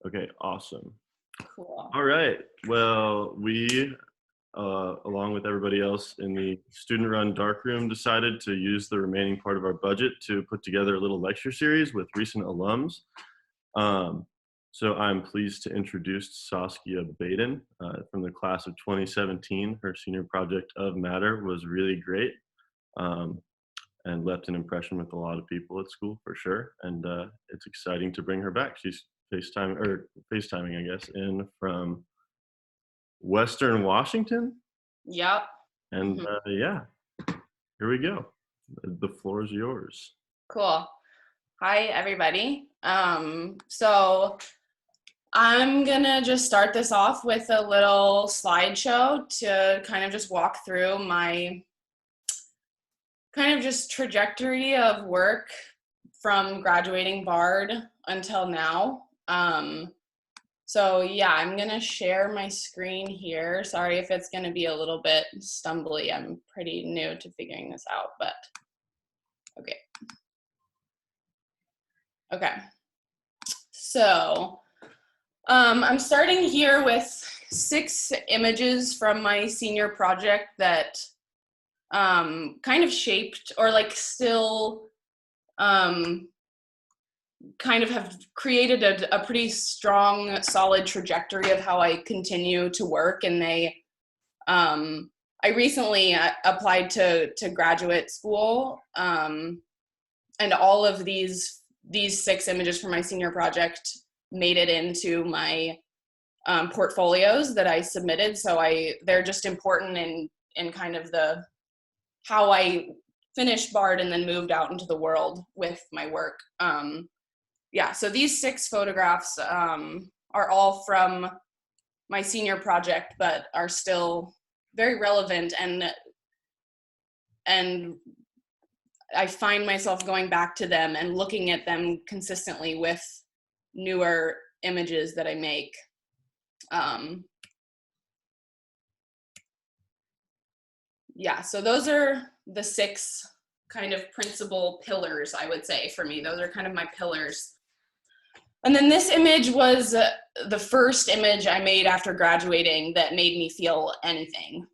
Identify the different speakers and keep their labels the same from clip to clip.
Speaker 1: Okay, awesome.
Speaker 2: Cool.
Speaker 1: All right. Well, we, along with everybody else in the student-run Darkroom, decided to use the remaining part of our budget to put together a little lecture series with recent alums. So I'm pleased to introduce Saskia Baden from the class of 2017. Her senior project of Matter was really great and left an impression with a lot of people at school for sure. And it's exciting to bring her back. She's FaceTiming, I guess, in from Western Washington.
Speaker 2: Yep.
Speaker 1: And yeah, here we go. The floor is yours.
Speaker 2: Cool. Hi, everybody. So I'm gonna just start this off with a little slideshow to kind of just walk through my kind of just trajectory of work from graduating Bard until now. So yeah, I'm gonna share my screen here. Sorry if it's gonna be a little bit stumbly. I'm pretty new to figuring this out, but okay. Okay. So I'm starting here with 6 images from my senior project that kind of shaped or like still kind of have created a pretty strong, solid trajectory of how I continue to work. And I recently applied to graduate school, and all of these 6 images from my senior project made it into my portfolios that I submitted. So they're just important in kind of how I finished Bard and then moved out into the world with my work. Yeah, so these 6 photographs are all from my senior project, but are still very relevant, and I find myself going back to them and looking at them consistently with newer images that I make. Yeah, so those are the 6 kind of principal pillars, I would say, for me. Those are kind of my pillars. And then this image was the first image I made after graduating that made me feel anything.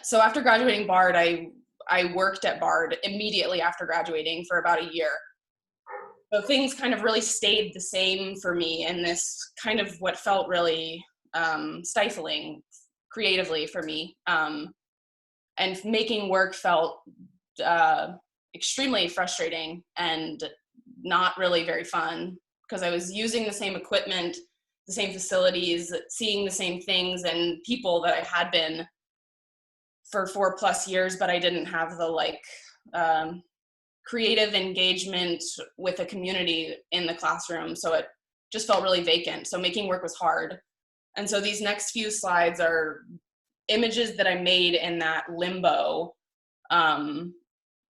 Speaker 2: So after graduating Bard, I worked at Bard immediately after graduating for about a year. So things kind of really stayed the same for me in this kind of what felt really stifling creatively for me. And making work felt extremely frustrating and not really very fun, because I was using the same equipment, the same facilities, seeing the same things and people that I had been for 4+ years, but I didn't have the creative engagement with a community in the classroom. So it just felt really vacant. So making work was hard. And so these next few slides are images that I made in that limbo,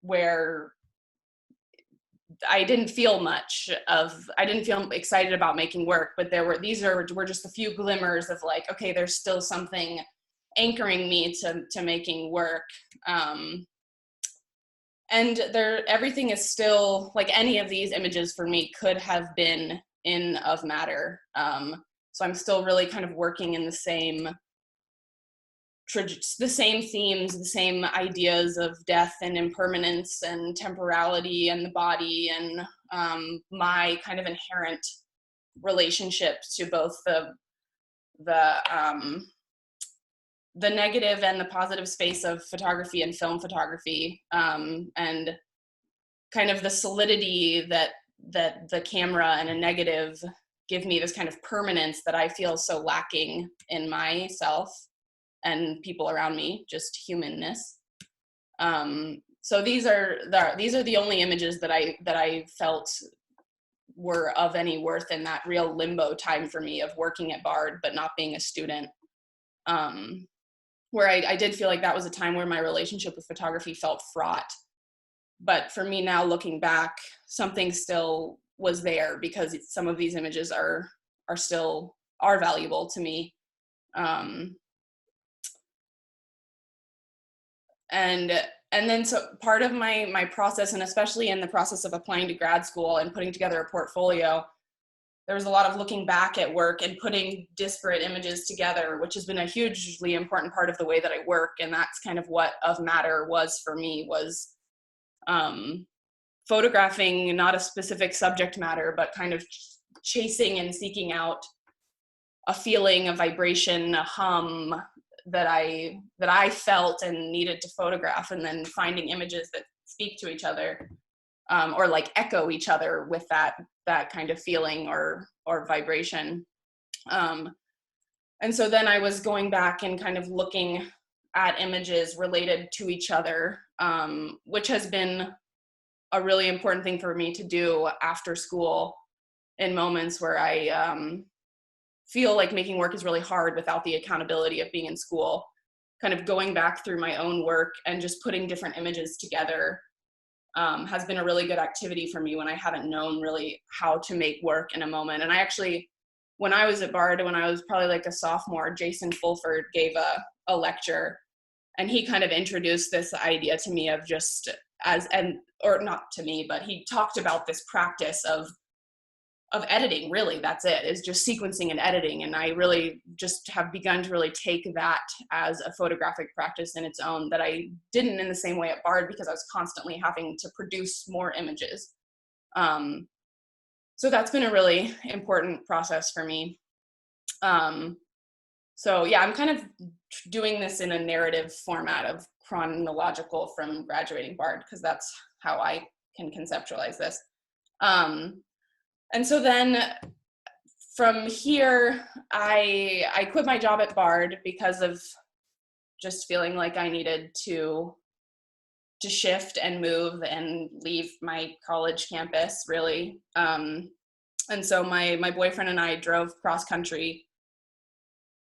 Speaker 2: where I didn't feel I didn't feel excited about making work, but these were just a few glimmers of like, okay, there's still something anchoring me to making work. And everything is still, like, any of these images for me could have been in of Matter. So I'm still really kind of working in the same themes, the same ideas of death and impermanence and temporality and the body, and my kind of inherent relationship to both the negative and the positive space of photography and film photography, and kind of the solidity that the camera and a negative give me, this kind of permanence that I feel so lacking in myself and people around me, just humanness. So these are the only images that I felt were of any worth in that real limbo time for me of working at Bard but not being a student, where I did feel like that was a time where my relationship with photography felt fraught. But for me now, looking back, something still was there, because some of these images are valuable to me. And And then so part of my process, and especially in the process of applying to grad school and putting together a portfolio, there was a lot of looking back at work and putting disparate images together, which has been a hugely important part of the way that I work. And that's kind of what Of Matter was for me, was photographing not a specific subject matter, but kind of chasing and seeking out a feeling, a vibration, a hum that I felt and needed to photograph, and then finding images that speak to each other, or like echo each other with that kind of feeling or vibration. And so then I was going back and kind of looking at images related to each other, which has been a really important thing for me to do after school, in moments where I feel like making work is really hard without the accountability of being in school. Kind of going back through my own work and just putting different images together has been a really good activity for me when I haven't known really how to make work in a moment. And I actually, when I was at Bard, when I was probably like a sophomore, Jason Fulford gave a lecture, and he kind of introduced this idea to me of just or not to me, but he talked about this practice of editing. Really, that's it, is just sequencing and editing. And I really just have begun to really take that as a photographic practice in its own, that I didn't in the same way at Bard, because I was constantly having to produce more images. So that's been a really important process for me. So yeah, I'm kind of doing this in a narrative format of chronological from graduating Bard, because that's how I can conceptualize this. And so then from here, I quit my job at Bard because of just feeling like I needed to shift and move and leave my college campus, really. And so my boyfriend and I drove cross country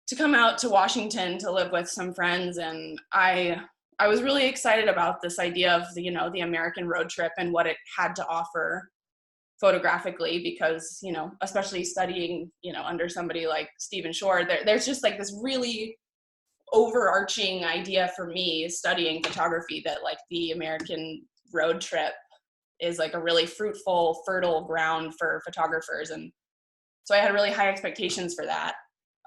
Speaker 2: to come out to Washington to live with some friends. And I was really excited about this idea of the American road trip and what it had to offer photographically, because, especially studying, under somebody like Stephen Shore, there's just like this really overarching idea for me studying photography, that like the American road trip is like a really fruitful, fertile ground for photographers. And so I had really high expectations for that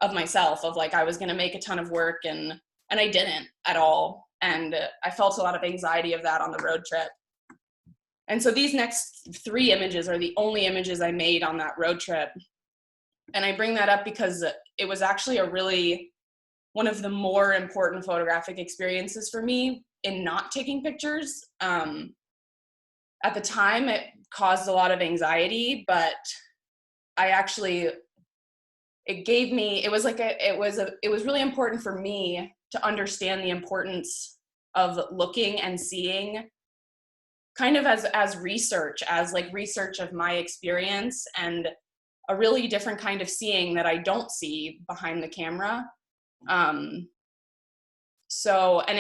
Speaker 2: of myself, of like I was going to make a ton of work, and I didn't at all. And I felt a lot of anxiety of that on the road trip. And so these next 3 images are the only images I made on that road trip. And I bring that up because it was actually one of the more important photographic experiences for me in not taking pictures. At the time, it caused a lot of anxiety, but it was really important for me to understand the importance of looking and seeing, kind of as research, as like research of my experience, and a really different kind of seeing that I don't see behind the camera. So, and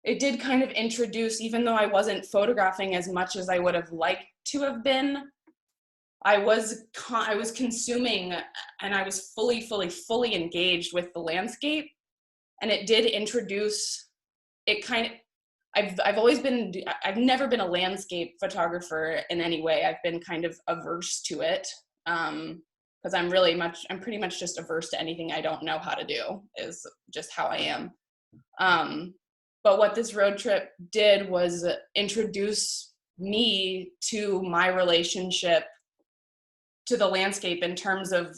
Speaker 2: it did kind of introduce, even though I wasn't photographing as much as I would have liked to have been, I was consuming, and I was fully engaged with the landscape. And it did introduce it kind of, I've never been a landscape photographer in any way. I've been kind of averse to it, because I'm pretty much just averse to anything I don't know how to do, is just how I am. But what this road trip did was introduce me to my relationship to the landscape in terms of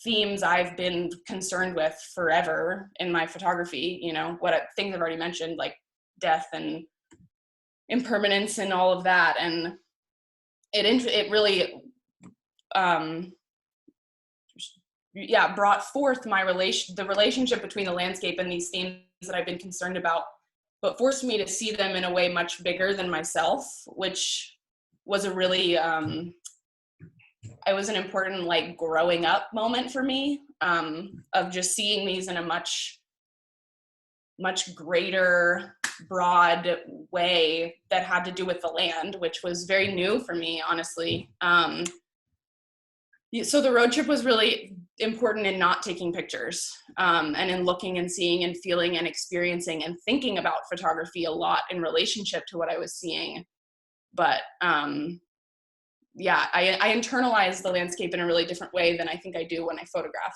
Speaker 2: themes I've been concerned with forever in my photography, things I've already mentioned, like death and impermanence and all of that. And it really brought forth the relationship between the landscape and these themes that I've been concerned about, but forced me to see them in a way much bigger than myself, which was a really it was an important like growing up moment for me, of just seeing these in a much greater, broad way that had to do with the land, which was very new for me, honestly. So the road trip was really important in not taking pictures, and in looking and seeing and feeling and experiencing and thinking about photography a lot in relationship to what I was seeing. But yeah, I internalize the landscape in a really different way than I think I do when I photograph.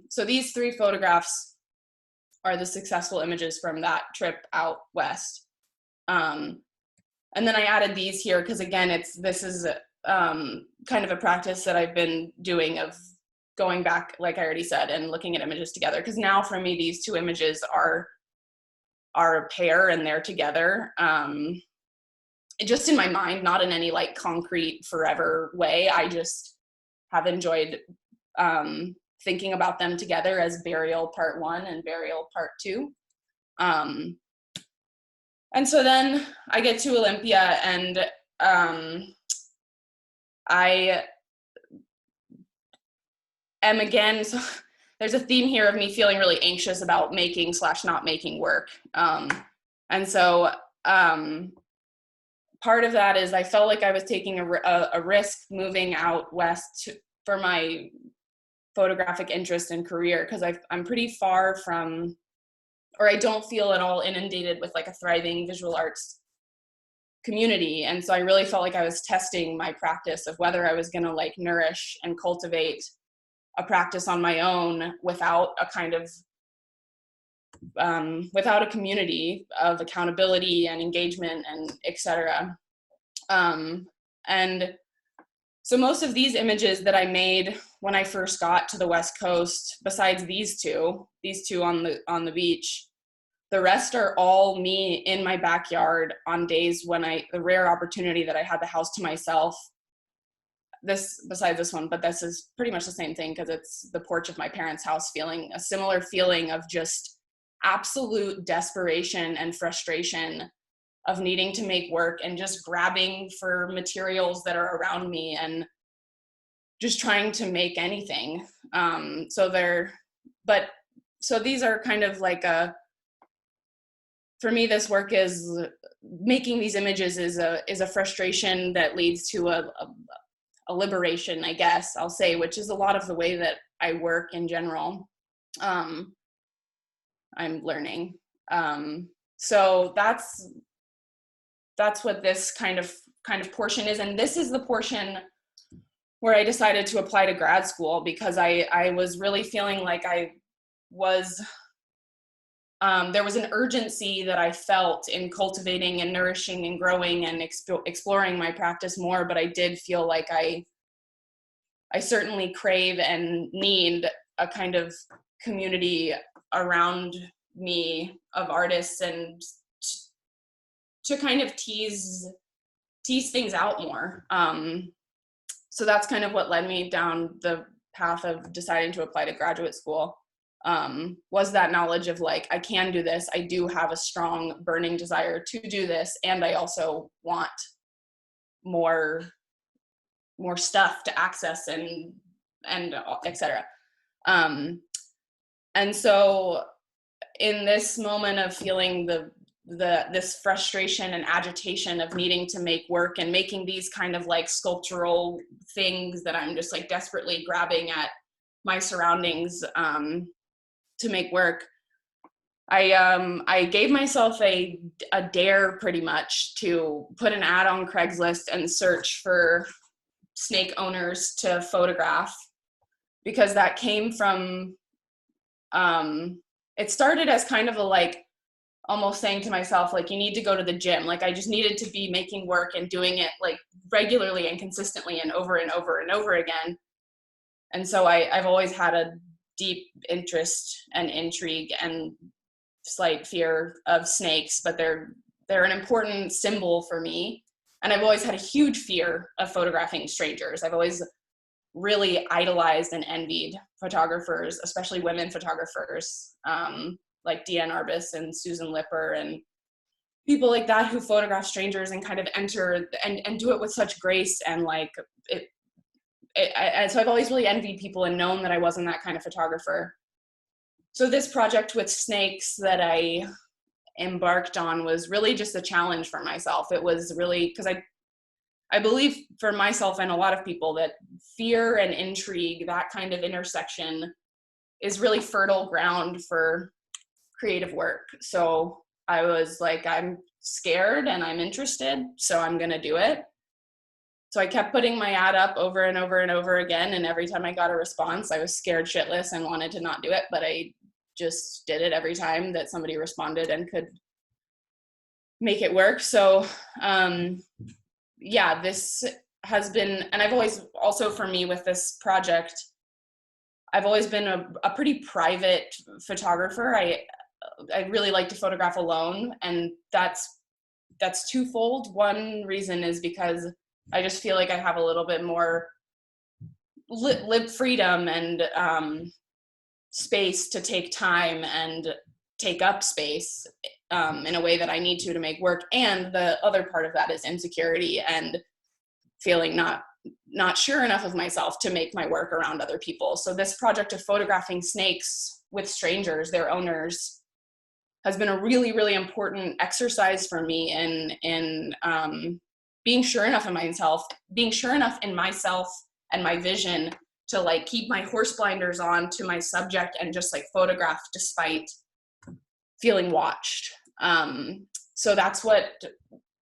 Speaker 2: So these 3 photographs are the successful images from that trip out west. And then I added these here because, again, this is kind of a practice that I've been doing of going back, like I already said, and looking at images together. Because now for me, these 2 images are a pair and they're together. Just in my mind, not in any like concrete forever way. I just have enjoyed thinking about them together as Burial Part 1 and Burial Part 2. And so then I get to Olympia, and I am, again, so there's a theme here of me feeling really anxious about making / not making work. And so part of that is I felt like I was taking a risk moving out west for my photographic interest and career, because I'm pretty far from, or I don't feel at all inundated with like a thriving visual arts community. And so I really felt like I was testing my practice of whether I was going to like nourish and cultivate a practice on my own without a kind of without a community of accountability and engagement and etc. And so most of these images that I made when I first got to the West Coast, besides these two on the beach, the rest are all me in my backyard on days when the rare opportunity that I had the house to myself. Besides this one, but this is pretty much the same thing because it's the porch of my parents' house, feeling a similar feeling of just absolute desperation and frustration of needing to make work and just grabbing for materials that are around me and just trying to make anything. So these are kind of like for me, this work is making these images is a frustration that leads to a liberation, I guess I'll say, which is a lot of the way that I work in general. I'm learning. So that's what this kind of portion is. And this is the portion where I decided to apply to grad school, because I was really feeling like I was, there was an urgency that I felt in cultivating and nourishing and growing and exploring my practice more. But I did feel like I certainly crave and need a kind of community around me of artists and to kind of tease things out more. So that's kind of what led me down the path of deciding to apply to graduate school, was that knowledge of like, I can do this. I do have a strong burning desire to do this. And I also want more stuff to access and et cetera. And so in this moment of feeling this frustration and agitation of needing to make work and making these kind of like sculptural things that I'm just like desperately grabbing at my surroundings to make work, I gave myself a dare pretty much to put an ad on Craigslist and search for snake owners to photograph, because that came from it started as kind of a like almost saying to myself, like, you need to go to the gym. Like I just needed to be making work and doing it like regularly and consistently and over and over and over again. And so I've always had a deep interest and intrigue and slight fear of snakes, but they're an important symbol for me. And I've always had a huge fear of photographing strangers. I've always really idolized and envied photographers, especially women photographers, like Deanne Arbus and Susan Lipper and people like that who photograph strangers and kind of enter and do it with such grace. And like so I've always really envied people and known that I wasn't that kind of photographer. So this project with snakes that I embarked on was really just a challenge for myself. It was really, because I believe for myself and a lot of people that fear and intrigue, that kind of intersection, is really fertile ground for creative work. So I was like, I'm scared and I'm interested, so I'm going to do it. So I kept putting my ad up over and over and over again. And every time I got a response, I was scared shitless and wanted to not do it. But I just did it every time that somebody responded and could make it work. So yeah, this has been, and I've always, also for me with this project, I've always been a pretty private photographer. I really like to photograph alone, and that's twofold. One reason is because I just feel like I have a little bit more lip freedom and space to take time and take up space in a way that I need to make work. And the other part of that is insecurity and feeling not sure enough of myself to make my work around other people. So this project of photographing snakes with strangers, their owners, has been a really, really important exercise for me in being sure enough in myself, and my vision to like keep my horse blinders on to my subject and just like photograph despite feeling watched. So that's what,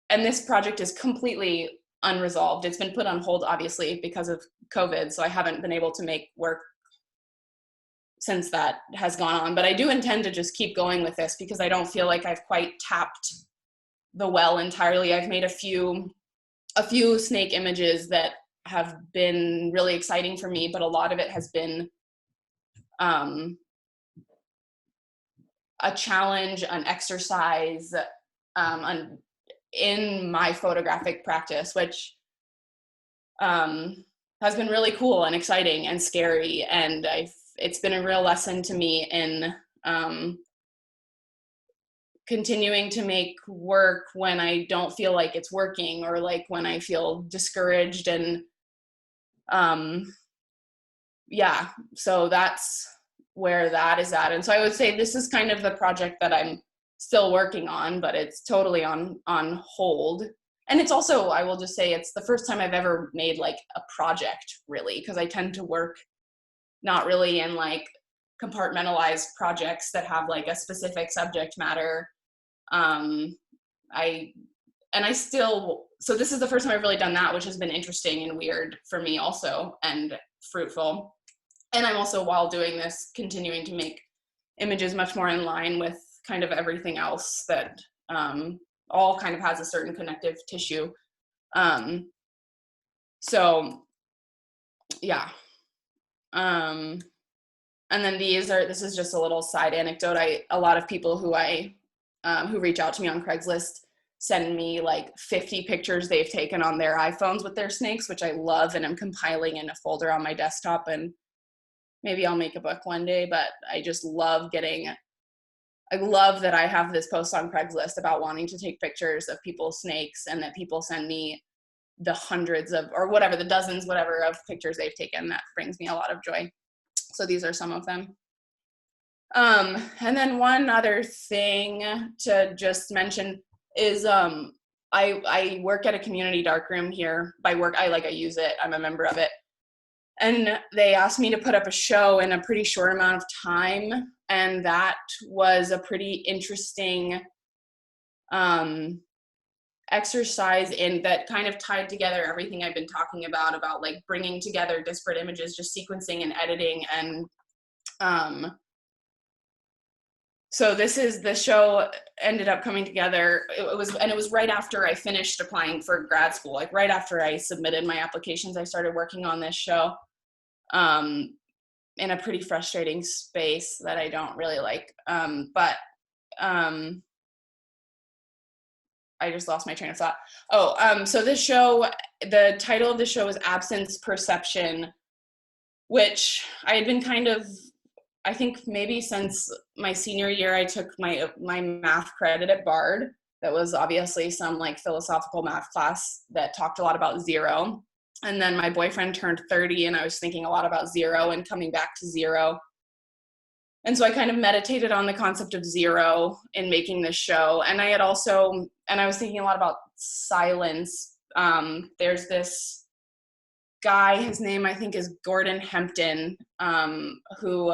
Speaker 2: and this project is completely unresolved. It's been put on hold, obviously, because of COVID. So I haven't been able to make work since that has gone on. But I do intend to just keep going with this because I don't feel like I've quite tapped the well entirely. I've made a few snake images that have been really exciting for me, but a lot of it has been a challenge, an exercise in my photographic practice, which has been really cool and exciting and scary. And it's been a real lesson to me in continuing to make work when I don't feel like it's working, or like when I feel discouraged. And yeah, so that's where that is at. And so I would say this is kind of the project that I'm still working on, but it's totally on hold. And it's also, I will just say, it's the first time I've ever made like a project, really, because I tend to work not really in like compartmentalized projects that have like a specific subject matter. So this is the first time I've really done that, which has been interesting and weird for me also, and fruitful. And I'm also, while doing this, continuing to make images much more in line with kind of everything else that all kind of has a certain connective tissue. So yeah. And then this is just a little side anecdote. A lot of people who reach out to me on Craigslist send me like 50 pictures they've taken on their iPhones with their snakes, which I love, and I'm compiling in a folder on my desktop, and maybe I'll make a book one day. But I just love I love that I have this post on Craigslist about wanting to take pictures of people's snakes, and that people send me the hundreds of, or whatever, the dozens, whatever, of pictures they've taken. That brings me a lot of joy. So these are some of them. And then one other thing to just mention is I work at a community darkroom here. By work, I use it. I'm a member of it. And they asked me to put up a show in a pretty short amount of time. And that was a pretty interesting exercise in that kind of tied together everything I've been talking about like bringing together disparate images, just sequencing and editing. And so the show ended up coming together. It was right after I finished applying for grad school, like right after I submitted my applications, I started working on this show in a pretty frustrating space that I don't really like. But I just lost my train of thought. So this show, the title of the show is Absence Perception, which I had been kind of, I think maybe since my senior year, I took my math credit at Bard. That was obviously some like philosophical math class that talked a lot about zero. And then my boyfriend turned 30, and I was thinking a lot about zero and coming back to zero. And so I kind of meditated on the concept of zero in making this show. And I was thinking a lot about silence There's this guy, his name I think is Gordon Hempton, who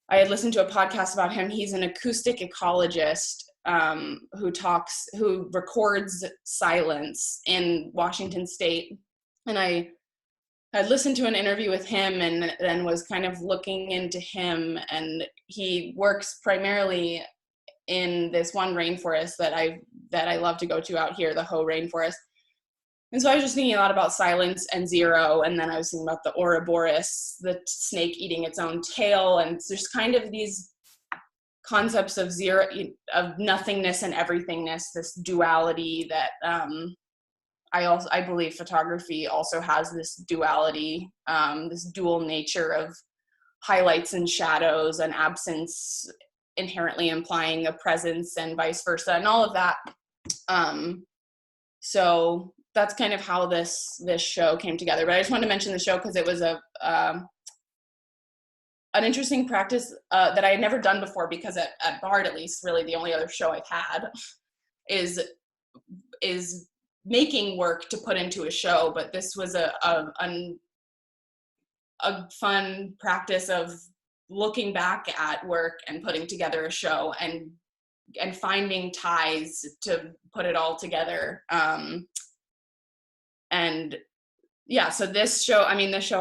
Speaker 2: I had listened to a podcast about him. He's an acoustic ecologist who records silence in Washington State. And I had listened to an interview with him and then was kind of looking into him, and he works primarily in this one rainforest that I love to go to out here, the Hoh rainforest. And so I was just thinking a lot about silence and zero, and then I was thinking about the Ouroboros, the snake eating its own tail, and there's kind of these concepts of zero, of nothingness and everythingness, this duality that I believe photography also has this duality, this dual nature of highlights and shadows and absence inherently implying a presence and vice versa and all of that. So that's kind of how this show came together. But I just wanted to mention the show because it was an interesting practice that I had never done before, because at Bard, at least, really the only other show I've had is making work to put into a show. But this was a fun practice of looking back at work and putting together a show and finding ties to put it all together. And yeah, so this show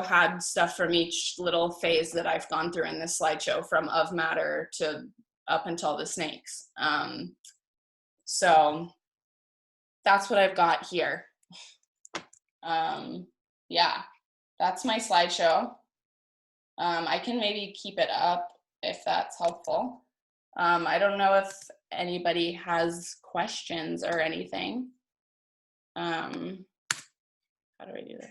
Speaker 2: had stuff from each little phase that I've gone through in this slideshow, from of matter to up until the snakes. So that's what I've got here. Yeah, that's my slideshow. I can maybe keep it up if that's helpful. I don't know if anybody has questions or anything. How do I do this?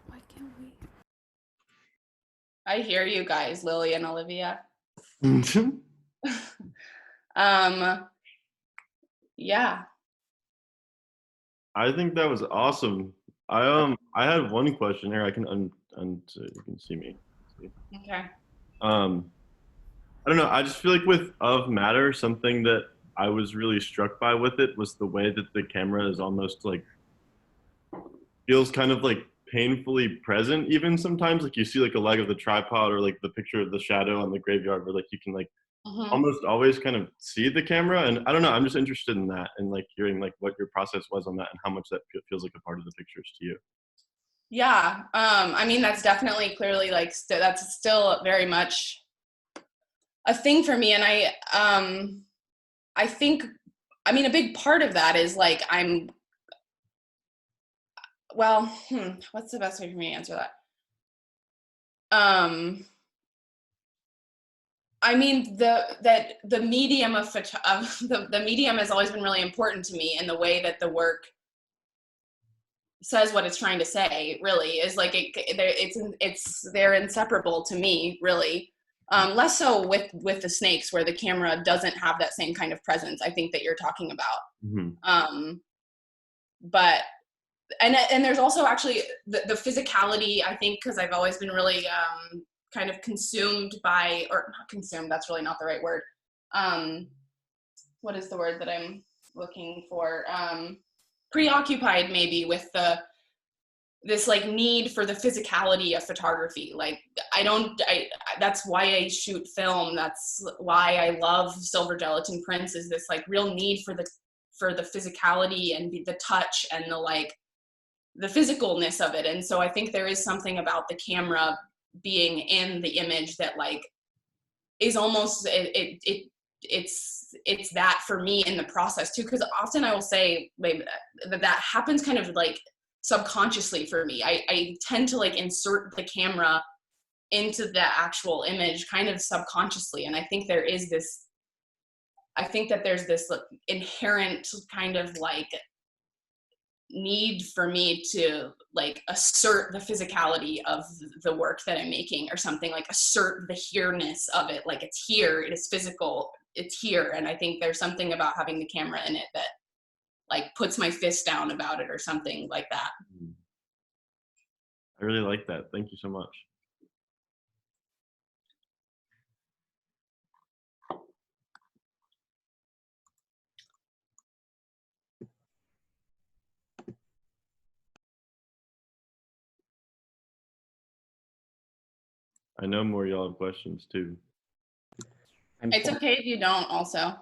Speaker 3: Why can't we?
Speaker 2: I hear you guys, Lily and Olivia. Yeah.
Speaker 1: I think that was awesome. I had one question here. I can so you can see me.
Speaker 2: Okay.
Speaker 1: I don't know. I just feel like with Of Matter, something that I was really struck by with it was the way that the camera is almost like, feels kind of like painfully present even sometimes. Like you see like a leg of the tripod, or like the picture of the shadow on the graveyard, where like you can like almost always kind of see the camera. And I don't know, I'm just interested in that, and like hearing like what your process was on that and how much that feels like a part of the pictures to you.
Speaker 2: Yeah. I mean, that's definitely clearly like that's still very much a thing for me. And I think, I mean, a big part of that is like what's the best way for me to answer that? I mean, the medium of the medium has always been really important to me, and the way that the work says what it's trying to say really is like they're inseparable to me, really. Less so with the snakes, where the camera doesn't have that same kind of presence, I think, that you're talking about. But and there's also actually the physicality, I think, because I've always been really kind of consumed by, or not consumed, that's really not the right word. What is the word that I'm looking for? Preoccupied maybe with this like need for the physicality of photography. Like that's why I shoot film. That's why I love silver gelatin prints, is this like real need for the physicality and the touch and the physicalness of it. And so I think there is something about the camera being in the image that like is almost it's that for me in the process too, because often I will say that happens kind of like subconsciously for me. I tend to like insert the camera into the actual image kind of subconsciously, and I think there's this inherent kind of like need for me to like assert the physicality of the work that I'm making or something, like assert the here-ness of it, like it's here, it is physical, it's here. And I think there's something about having the camera in it that like puts my fist down about it or something like that.
Speaker 1: I really like that. Thank you so much. I know more of y'all have questions too.
Speaker 2: It's okay if you don't also.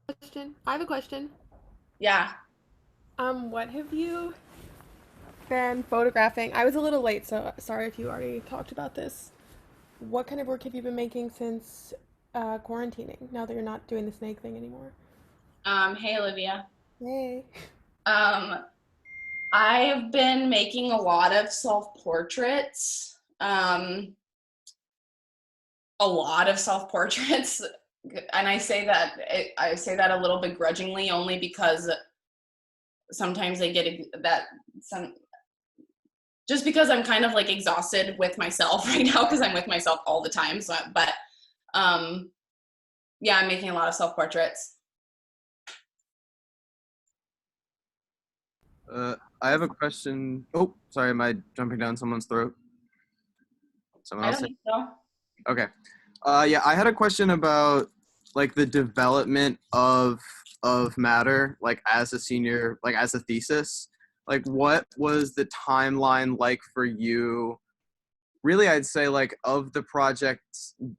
Speaker 3: Question. I have a question.
Speaker 2: Yeah.
Speaker 3: What have you been photographing? I was a little late, so sorry if you already talked about this. What kind of work have you been making since quarantining, now that you're not doing the snake thing anymore?
Speaker 2: Hey, Olivia.
Speaker 3: Yay.
Speaker 2: Um, I have been making a lot of self-portraits. A lot of self-portraits. And I say that a little begrudgingly, only because sometimes I get just because I'm kind of like exhausted with myself right now because I'm with myself all the time. So, but yeah, I'm making a lot of self-portraits.
Speaker 4: I have a question. Oh, sorry, am I jumping down someone's throat? Someone
Speaker 2: I
Speaker 4: else?
Speaker 2: don't think so.
Speaker 4: Okay. Yeah, I had a question about like the development of matter, like as a senior, like as a thesis. Like, what was the timeline like for you? Really, I'd say like of the project,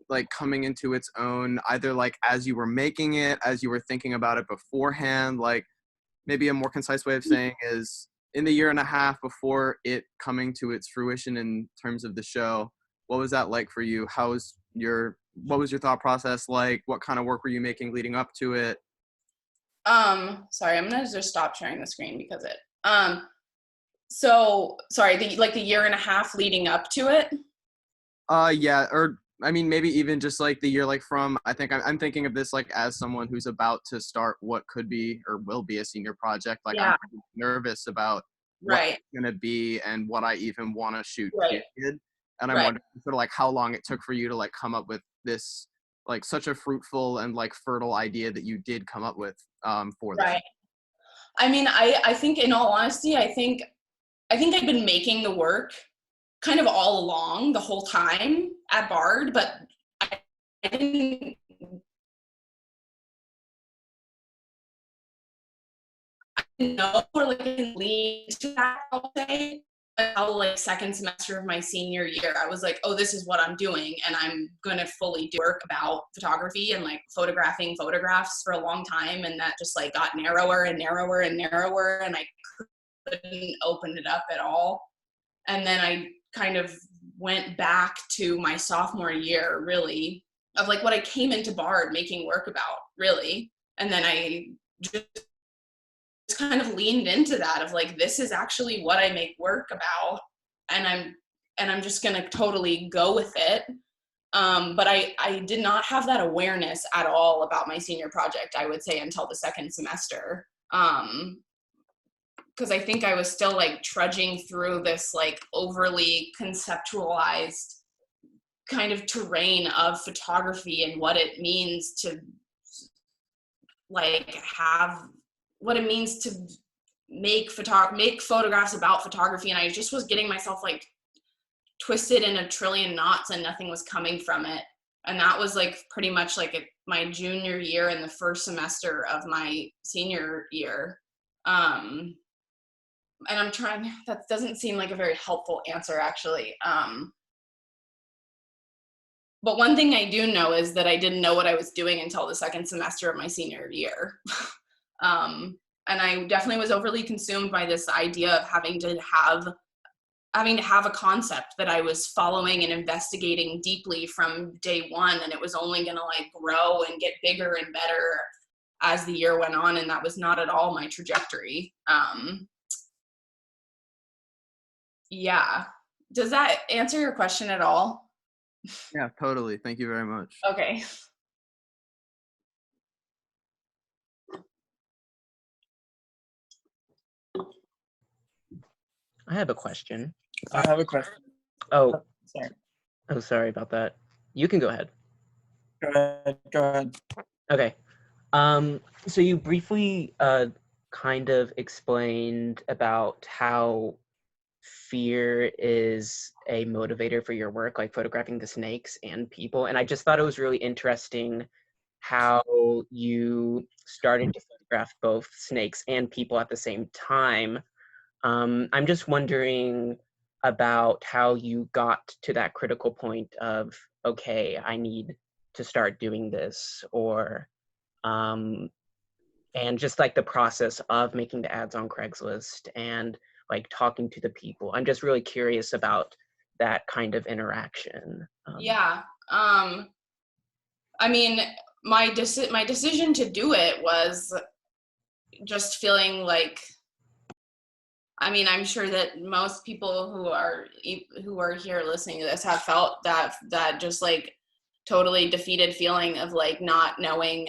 Speaker 4: like coming into its own, either like as you were making it, as you were thinking about it beforehand, like maybe a more concise way of saying is in the year and a half before it coming to its fruition in terms of the show, what was that like for you? What was your thought process like? What kind of work were you making leading up to it?
Speaker 2: Sorry, I'm gonna just stop sharing the screen because so sorry, the year and a half leading up to it.
Speaker 4: Yeah, or I mean, maybe even just like the year, like from, I think I'm thinking of this like as someone who's about to start what could be or will be a senior project. Like I'm
Speaker 2: Yeah.
Speaker 4: nervous about what
Speaker 2: Right.
Speaker 4: it's going to be and what I even want to shoot.
Speaker 2: Right.
Speaker 4: Period. And I'm
Speaker 2: Right.
Speaker 4: wondering sort of like how long it took for you to like come up with this, like such a fruitful and like fertile idea that you did come up with for this.
Speaker 2: Right. I mean, I think in all honesty, I think I've been making the work kind of all along the whole time at Bard, but I didn't know or like lead to that, I'll say, until like second semester of my senior year. I was like, oh, this is what I'm doing, and I'm gonna fully do work about photography and like photographing photographs for a long time, and that just like got narrower and narrower and narrower, and I couldn't open it up at all. And then I kind of went back to my sophomore year, really, of like what I came into Bard making work about, really. And then I just kind of leaned into that of like, this is actually what I make work about, and I'm just gonna totally go with it. But I did not have that awareness at all about my senior project, I would say, until the second semester. Because I think I was still like trudging through this like overly conceptualized kind of terrain of photography and what it means to like have what it means to make photographs about photography, and I just was getting myself like twisted in a trillion knots and nothing was coming from it. And that was like pretty much like my junior year and the first semester of my senior year. And I'm trying, that doesn't seem like a very helpful answer actually. But one thing I do know is that I didn't know what I was doing until the second semester of my senior year. And I definitely was overly consumed by this idea of having to have a concept that I was following and investigating deeply from day one, and it was only gonna like grow and get bigger and better as the year went on, and that was not at all my trajectory. Yeah. Does that answer your question at all?
Speaker 4: Yeah, totally. Thank you very much.
Speaker 2: Okay.
Speaker 5: I have a question.
Speaker 6: I have a question.
Speaker 5: Oh,
Speaker 6: Sorry.
Speaker 5: oh, sorry about that. You can go ahead.
Speaker 6: Go ahead. Go ahead.
Speaker 5: Okay. So you briefly kind of explained about how fear is a motivator for your work, like photographing the snakes and people. And I just thought it was really interesting how you started to photograph both snakes and people at the same time. I'm just wondering about how you got to that critical point of, okay, I need to start doing this, or and just like the process of making the ads on Craigslist and like talking to the people. I'm just really curious about that kind of interaction.
Speaker 2: Yeah. I mean, my decision to do it was just feeling like, I mean, I'm sure that most people who are here listening to this have felt that just like totally defeated feeling of like not knowing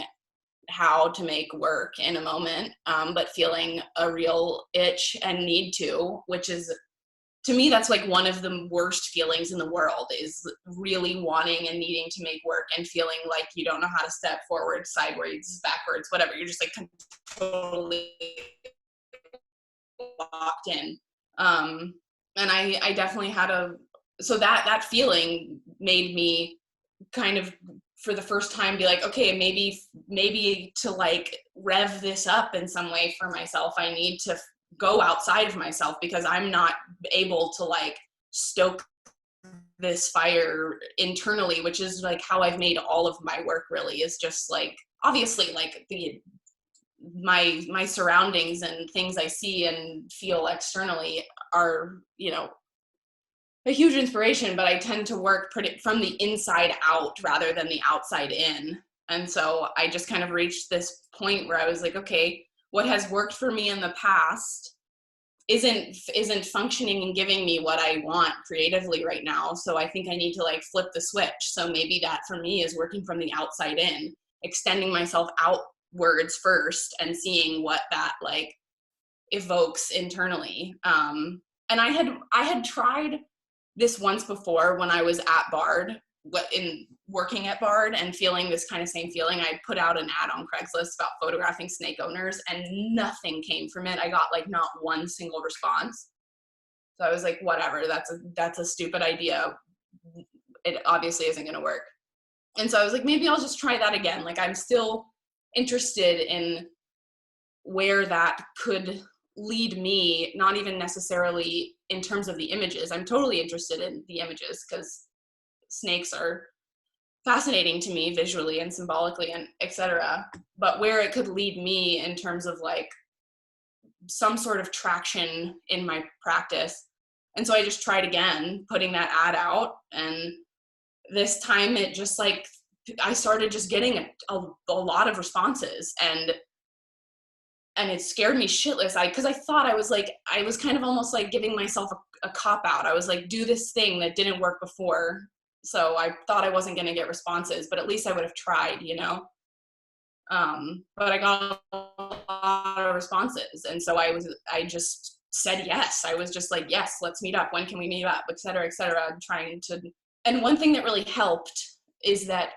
Speaker 2: how to make work in a moment, but feeling a real itch and need to, which is, to me, that's like one of the worst feelings in the world, is really wanting and needing to make work and feeling like you don't know how to step forward, sideways, backwards, whatever. You're just like totally locked in. And I definitely had so that feeling made me kind of, for the first time, be like, okay, maybe to like rev this up in some way for myself, I need to go outside of myself, because I'm not able to like stoke this fire internally, which is like how I've made all of my work, really, is just like, obviously, like my surroundings and things I see and feel externally are, you know, a huge inspiration, but I tend to work pretty from the inside out rather than the outside in. And so I just kind of reached this point where I was like, okay, what has worked for me in the past isn't functioning and giving me what I want creatively right now. So I think I need to like flip the switch. So maybe that for me is working from the outside in, extending myself outwards first and seeing what that like evokes internally. And I had tried this once before when I was at Bard, in working at Bard, and feeling this kind of same feeling. I put out an ad on Craigslist about photographing snake owners, and nothing came from it. I got like not one single response. So I was like, whatever, that's a stupid idea. It obviously isn't going to work. And so I was like, maybe I'll just try that again. Like, I'm still interested in where that could lead me, not even necessarily in terms of the images. I'm totally interested in the images because snakes are fascinating to me visually and symbolically and etc. But where it could lead me in terms of like some sort of traction in my practice. And so I just tried again, putting that ad out. And this time it just like, I started just getting a lot of responses, and it scared me shitless. Because I thought I was kind of almost like giving myself a cop out. I was like, do this thing that didn't work before. So I thought I wasn't going to get responses, but at least I would have tried, you know? But I got a lot of responses. And so I just said yes. I was just like, yes, let's meet up. When can we meet up? Et cetera, trying to. And one thing that really helped is that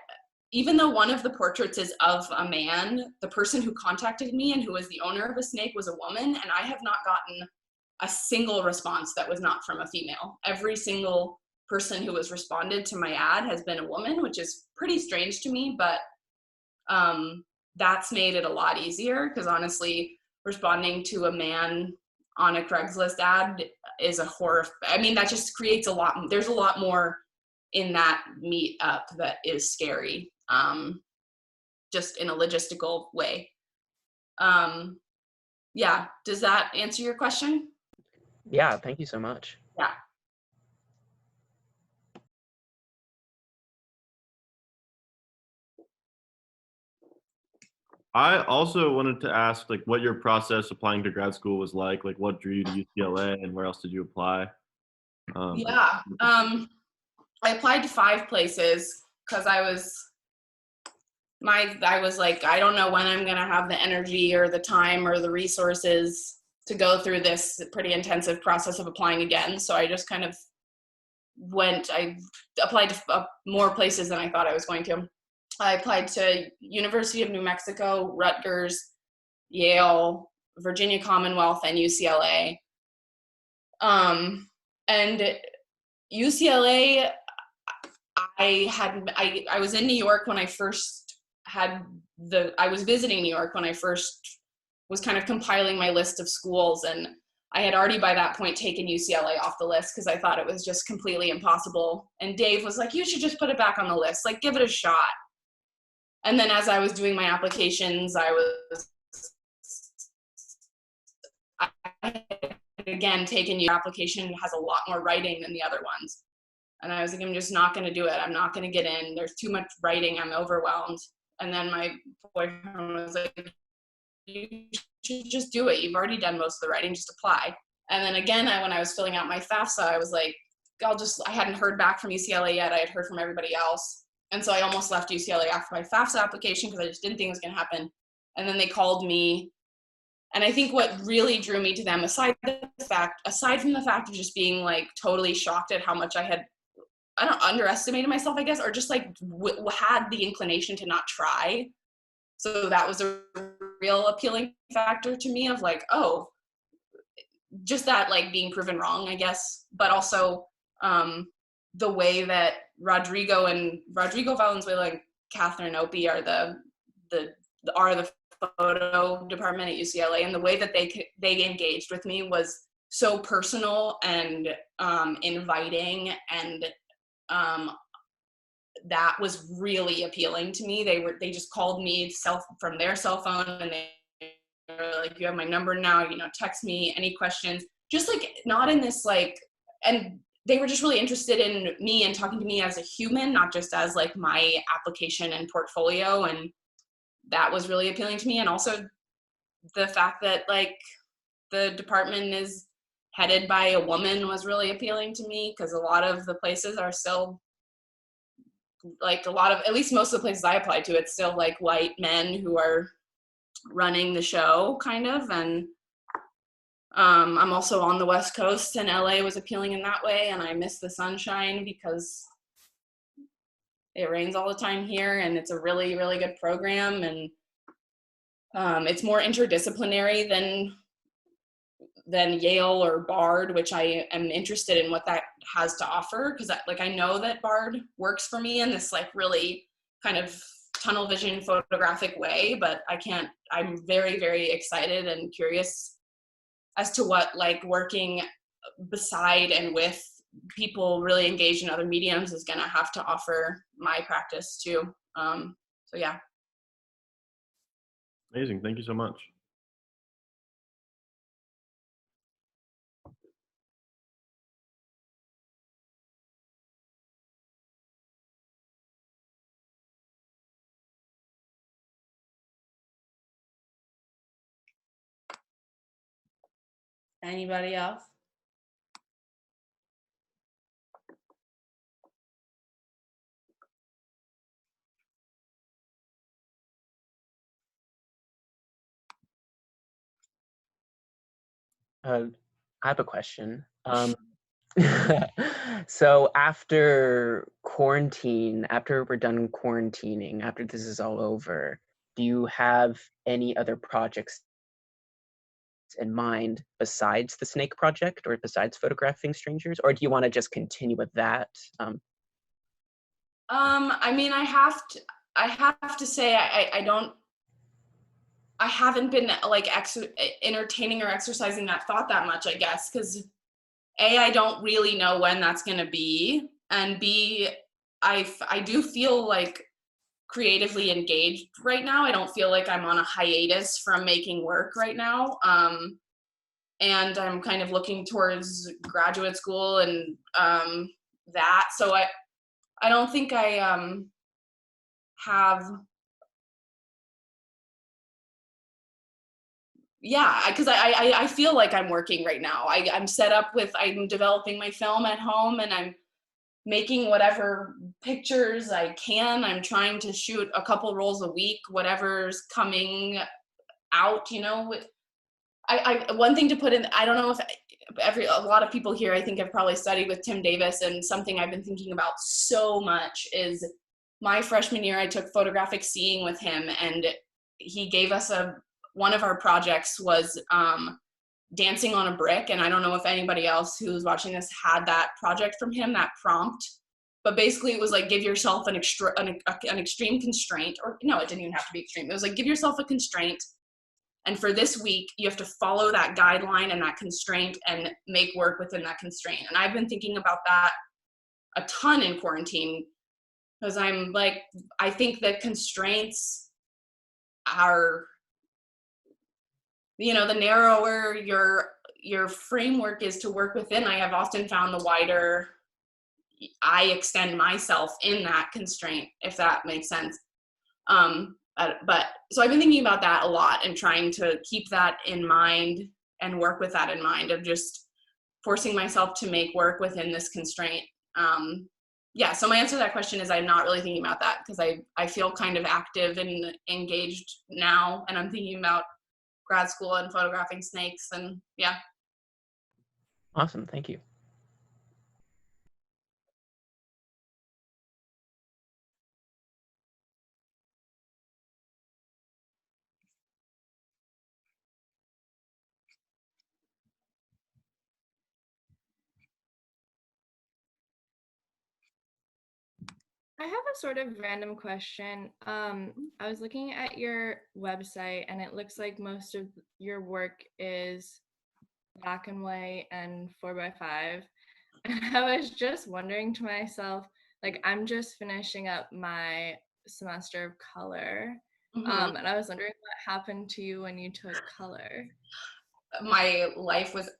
Speaker 2: even though one of the portraits is of a man, the person who contacted me and who was the owner of a snake was a woman, and I have not gotten a single response that was not from a female. Every single person who has responded to my ad has been a woman, which is pretty strange to me, but that's made it a lot easier, because honestly, responding to a man on a Craigslist ad is a horror. I mean, that just creates there's a lot more in that meetup that is scary, just in a logistical way. Yeah, does that answer your question?
Speaker 5: Yeah, thank you so much.
Speaker 2: Yeah.
Speaker 1: I also wanted to ask, like, what your process applying to grad school was like what drew you to UCLA, and where else did you apply?
Speaker 2: I applied to 5 places because I was like, I don't know when I'm gonna have the energy or the time or the resources to go through this pretty intensive process of applying again. So I just kind of I applied to more places than I thought I was going to. I applied to University of New Mexico, Rutgers, Yale, Virginia Commonwealth, and UCLA. And UCLA, I was in New York when I first I was visiting New York when I first was kind of compiling my list of schools, and I had already by that point taken UCLA off the list because I thought it was just completely impossible. And Dave was like, you should just put it back on the list, like give it a shot. And then as I was doing my applications, I had again taken your application has a lot more writing than the other ones. And I was like, I'm just not going to do it. I'm not going to get in. There's too much writing. I'm overwhelmed. And then my boyfriend was like, you should just do it. You've already done most of the writing, just apply. And then again, when I was filling out my FAFSA, I was like, I hadn't heard back from UCLA yet. I had heard from everybody else. And so I almost left UCLA after my FAFSA application because I just didn't think it was going to happen. And then they called me. And I think what really drew me to them, aside from the fact of just being like totally shocked at how much I underestimated myself, I guess, or just like had the inclination to not try. So that was a real appealing factor to me of like, oh, just that like being proven wrong, I guess. But also the way that Rodrigo Valenzuela and Catherine Opie are the photo department at UCLA, and the way that they engaged with me was so personal and inviting, and that was really appealing to me. They just called me from their cell phone, and they were like, you have my number now, text me any questions, just like not in this like, and they were just really interested in me and talking to me as a human, not just as like my application and portfolio. And that was really appealing to me. And also the fact that like the department is headed by a woman was really appealing to me, because a lot of the places are still like at least most of the places I applied to, it's still like white men who are running the show kind of. And I'm also on the West Coast, and LA was appealing in that way. And I miss the sunshine because it rains all the time here, and it's a really, really good program. And it's more interdisciplinary than Yale or Bard, which I am interested in what that has to offer, because I know that Bard works for me in this like really kind of tunnel vision photographic way, but I'm very, very excited and curious as to what like working beside and with people really engaged in other mediums is going to have to offer my practice too. So yeah.
Speaker 1: Amazing. Thank you so much.
Speaker 2: Anybody else?
Speaker 5: I have a question. So after we're done quarantining, after this is all over, do you have any other projects in mind besides the Snake Project or besides photographing strangers, or do you want to just continue with that?
Speaker 2: I mean, I have to say I haven't been like entertaining or exercising that thought that much, I guess, because A, I don't really know when that's going to be, and B, I do feel like creatively engaged right now. I don't feel like I'm on a hiatus from making work right now. And I'm kind of looking towards graduate school and that. So I don't think I have, yeah, because I feel like I'm working right now. I'm set up I'm developing my film at home, and I'm making whatever pictures I can. I'm trying to shoot a couple rolls a week, whatever's coming out, one thing to put in, I don't know if a lot of people here, I think, have probably studied with Tim Davis, and something I've been thinking about so much is my freshman year, I took photographic seeing with him, and he gave us one of our projects was dancing on a brick. And I don't know if anybody else who's watching this had that project from him, that prompt, but basically it was like, give yourself an extreme constraint, or no, it didn't even have to be extreme. It was like, give yourself a constraint, and for this week, you have to follow that guideline and that constraint and make work within that constraint. And I've been thinking about that a ton in quarantine, because I'm like, I think that constraints are, the narrower your framework is to work within, I have often found the wider I extend myself in that constraint, if that makes sense. But so I've been thinking about that a lot and trying to keep that in mind and work with that in mind, of just forcing myself to make work within this constraint. Yeah, so my answer to that question is I'm not really thinking about that, because I feel kind of active and engaged now, and I'm thinking about grad school and photographing snakes, and yeah.
Speaker 5: Awesome, thank you.
Speaker 7: I have a sort of random question. I was looking at your website, and it looks like most of your work is black and white and 4x5. And I was just wondering to myself, like, I'm just finishing up my semester of color.
Speaker 2: Mm-hmm.
Speaker 7: And I was wondering what happened to you when you took color.
Speaker 2: My life was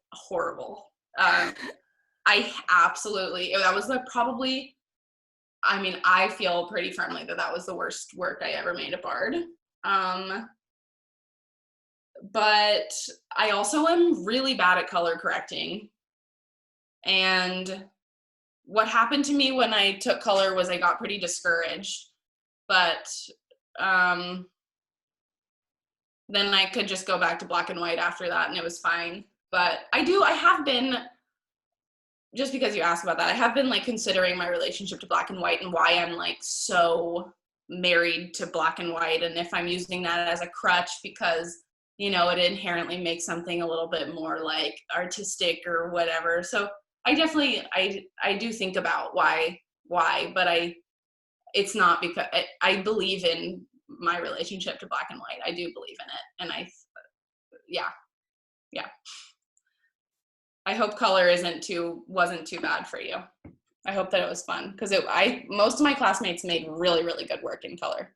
Speaker 2: that was probably, I feel pretty firmly that was the worst work I ever made at Bard. But I also am really bad at color correcting. And what happened to me when I took color was I got pretty discouraged. But then I could just go back to black and white after that, and it was fine. But I have been, just because you asked about that, I have been like considering my relationship to black and white and why I'm like so married to black and white, and if I'm using that as a crutch because, it inherently makes something a little bit more like artistic or whatever. So I definitely, I do think about why, but it's not because I believe in my relationship to black and white. I do believe in it. And yeah. I hope color wasn't too bad for you. I hope that it was fun, because most of my classmates made really, really good work in color.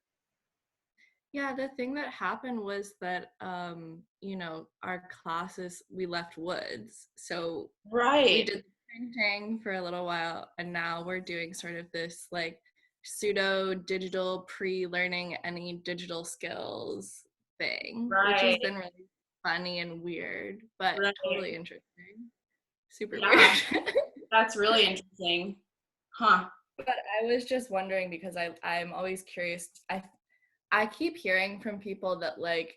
Speaker 7: Yeah, the thing that happened was that, our classes, we left woods. So
Speaker 2: Right.
Speaker 7: we did printing for a little while, and now we're doing sort of this like pseudo digital pre-learning any digital skills thing, which has been really funny and weird, but totally interesting. Super weird.
Speaker 2: That's really interesting. Huh.
Speaker 7: But I was just wondering, because I'm always curious. I keep hearing from people that like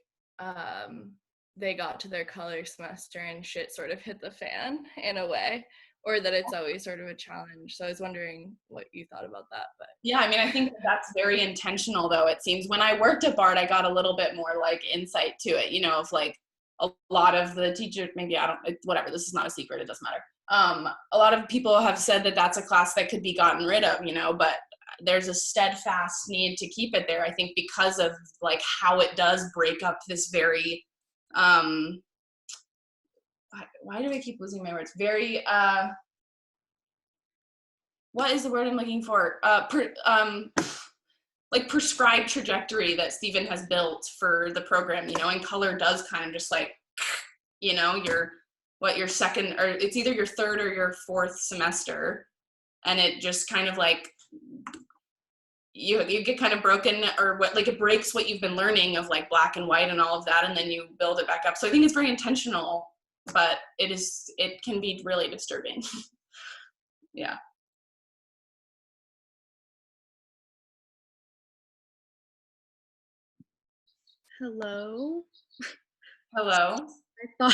Speaker 7: they got to their color semester and shit sort of hit the fan in a way, or that it's always sort of a challenge. So I was wondering what you thought about that. But
Speaker 2: yeah, I think that's very intentional, though. It seems when I worked at Bard, I got a little bit more like insight to it, of like a lot of the teachers, maybe whatever, this is not a secret, it doesn't matter. A lot of people have said that that's a class that could be gotten rid of, but there's a steadfast need to keep it there, I think, because of like how it does break up this very, why do I keep losing my words? Very, what is the word I'm looking for? Like prescribed trajectory that Stephen has built for the program, and color does kind of just like, your second, or it's either your third or your fourth semester, and it just kind of like, you get kind of broken, or what, like it breaks what you've been learning of like black and white and all of that, and then you build it back up. So I think it's very intentional, but it can be really disturbing. Yeah.
Speaker 8: Hello.
Speaker 2: Hello.
Speaker 8: I thought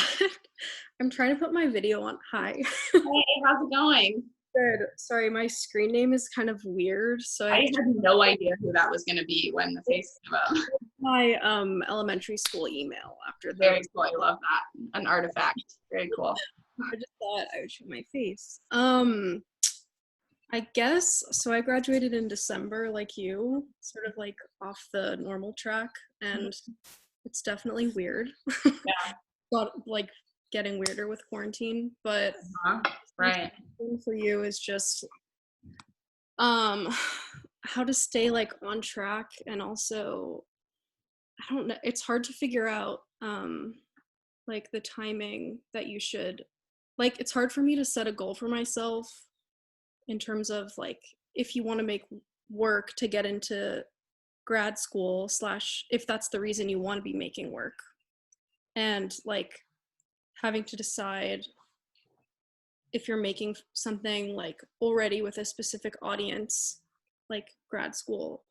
Speaker 8: I'm trying to put my video on. Hi.
Speaker 2: Hey, how's it going?
Speaker 8: Good. Sorry, my screen name is kind of weird, so
Speaker 2: I had no idea who that was going to be when the face came up.
Speaker 8: my elementary school email after the.
Speaker 2: Very cool. I love that. An artifact. Very cool.
Speaker 8: I just thought I would show my face. I guess so. I graduated in December, like you, sort of like off the normal track, and it's definitely weird.
Speaker 2: Yeah.
Speaker 8: But like getting weirder with quarantine, but
Speaker 2: Right.
Speaker 8: for you is just how to stay like on track, and also I don't know, it's hard to figure out like the timing that you should, like, it's hard for me to set a goal for myself in terms of like if you want to make work to get into grad school slash if that's the reason you want to be making work, and like having to decide if you're making something like already with a specific audience, like grad school,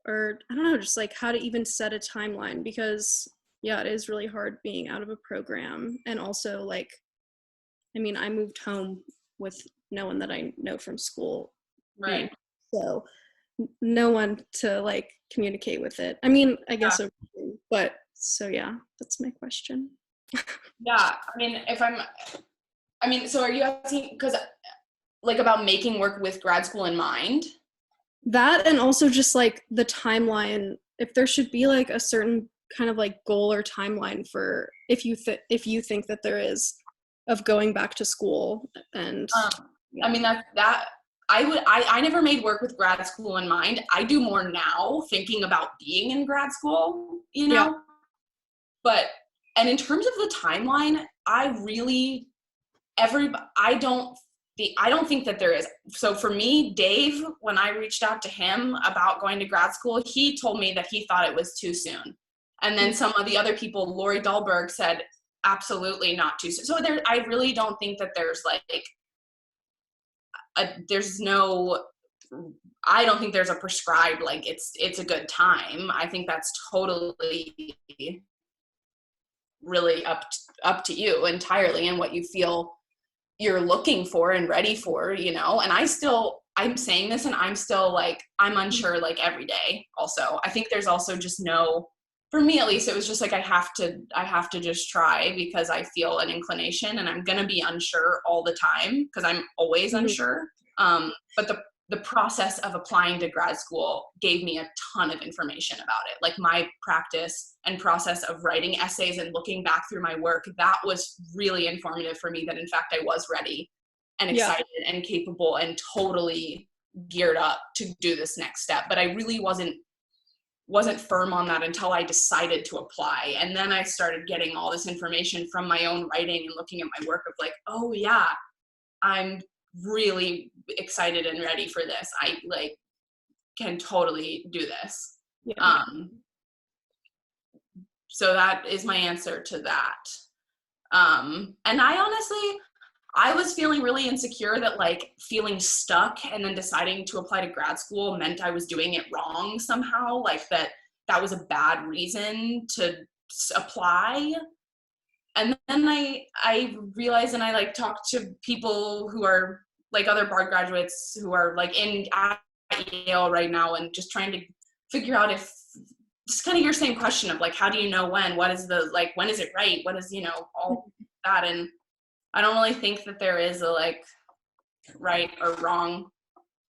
Speaker 8: or I don't know, just like how to even set a timeline, because yeah, it is really hard being out of a program. And also like, I mean, I moved home with no one that I know from school.
Speaker 2: Right.
Speaker 8: So no one to like communicate with it. I mean, I guess, but so yeah, that's my question.
Speaker 2: Yeah. So are you asking, because like about making work with grad school in mind?
Speaker 8: That, and also just like the timeline, if there should be like a certain kind of like goal or timeline for if you think that there is, of going back to school. And
Speaker 2: I mean that I never made work with grad school in mind. I do more now thinking about being in grad school, you know.
Speaker 8: Yeah.
Speaker 2: But and in terms of the timeline, I don't think that there is. So for me, Dave, when I reached out to him about going to grad school, he told me that he thought it was too soon. And then some of the other people, Lori Dahlberg, said absolutely not too soon. So I really don't think that there's like I don't think there's a prescribed like it's a good time. I think that's totally really up to you entirely and what you feel you're looking for and ready for, you know. And I'm saying this and I'm still like, I'm unsure like every day also. I think there's also just for me at least, it was just like I have to just try because I feel an inclination, and I'm gonna be unsure all the time because I'm always unsure. But the process of applying to grad school gave me a ton of information about it. Like my practice and process of writing essays and looking back through my work, that was really informative for me, that in fact I was ready and excited and capable and totally geared up to do this next step. But I really wasn't firm on that until I decided to apply. And then I started getting all this information from my own writing and looking at my work of like, oh yeah, I'm really excited and ready for this. I like can totally do this.
Speaker 8: Yeah.
Speaker 2: So that is my answer to that. And I was feeling really insecure that like feeling stuck and then deciding to apply to grad school meant I was doing it wrong somehow, like that was a bad reason to apply. And then I realized, and I like talked to people who are like other Bard graduates who are like at Yale right now and just trying to figure out if it's kind of your same question of like, how do you know when? What is when is it right? What is, you know, all that. And I don't really think that there is a like right or wrong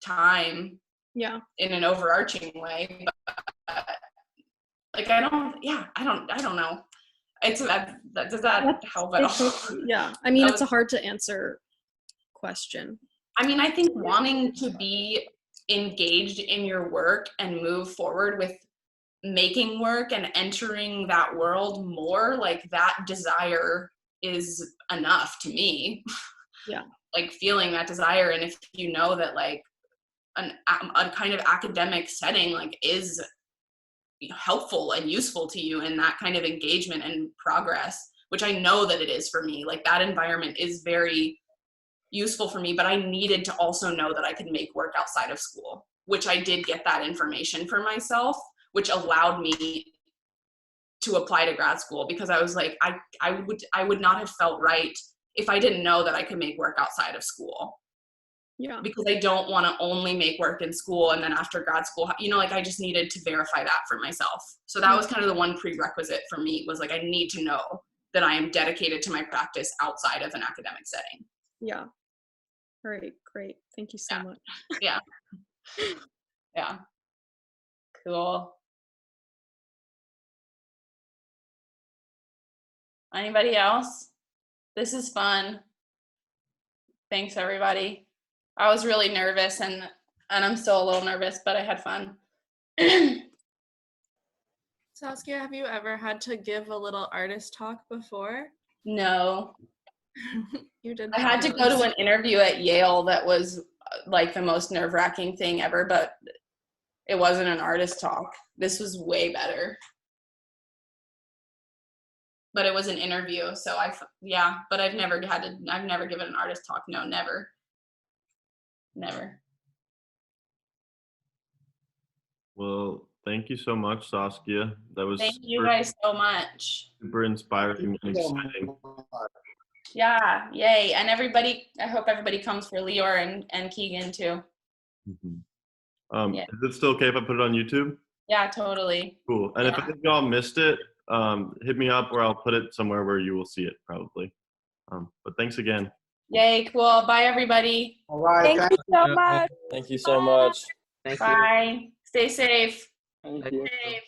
Speaker 2: time in an overarching way. But like, I don't know. Does that help at all?
Speaker 8: Yeah. I mean, it's a hard to answer question.
Speaker 2: I mean, I think wanting to be engaged in your work and move forward with making work and entering that world more, like that desire is enough to me.
Speaker 8: Yeah.
Speaker 2: Like feeling that desire. And if you know that like a kind of academic setting like is helpful and useful to you in that kind of engagement and progress, which I know that it is for me, like that environment is very useful for me, but I needed to also know that I could make work outside of school, which I did get that information for myself, which allowed me to apply to grad school, because I was like, I would not have felt right if I didn't know that I could make work outside of school.
Speaker 8: Yeah.
Speaker 2: Because I don't want to only make work in school and then after grad school, you know, like I just needed to verify that for myself. So that was kind of the one prerequisite for me, was like, I need to know that I am dedicated to my practice outside of an academic setting.
Speaker 8: Yeah. All right, great. Thank you so
Speaker 2: Yeah.
Speaker 8: much.
Speaker 2: Yeah. Yeah. Cool. Anybody else? This is fun. Thanks, everybody. I was really nervous and I'm still a little nervous, but I had fun.
Speaker 7: Saskia, have you ever had to give a little artist talk before?
Speaker 2: No.
Speaker 7: You did.
Speaker 2: I had to go to an interview at Yale that was like the most nerve-wracking thing ever, but it wasn't an artist talk. This was way better. But it was an interview, so but I've never given an artist talk. No, never. Never.
Speaker 1: Well, thank you so much, Saskia. That was
Speaker 2: Thank you guys so much.
Speaker 1: super inspiring and exciting.
Speaker 2: Yeah, yay. And everybody, I hope everybody comes for Lior and Keegan too. Yeah.
Speaker 1: Is it still okay if I put it on YouTube?
Speaker 2: Yeah, totally.
Speaker 1: Cool. And if I think y'all missed it, hit me up or I'll put it somewhere where you will see it probably. But thanks again.
Speaker 2: Yay, cool. Bye, everybody.
Speaker 6: All right.
Speaker 3: Thank you so much.
Speaker 6: Thank you so much.
Speaker 5: Thank you.
Speaker 2: Bye. Stay safe.
Speaker 6: Thank you.
Speaker 2: Safe.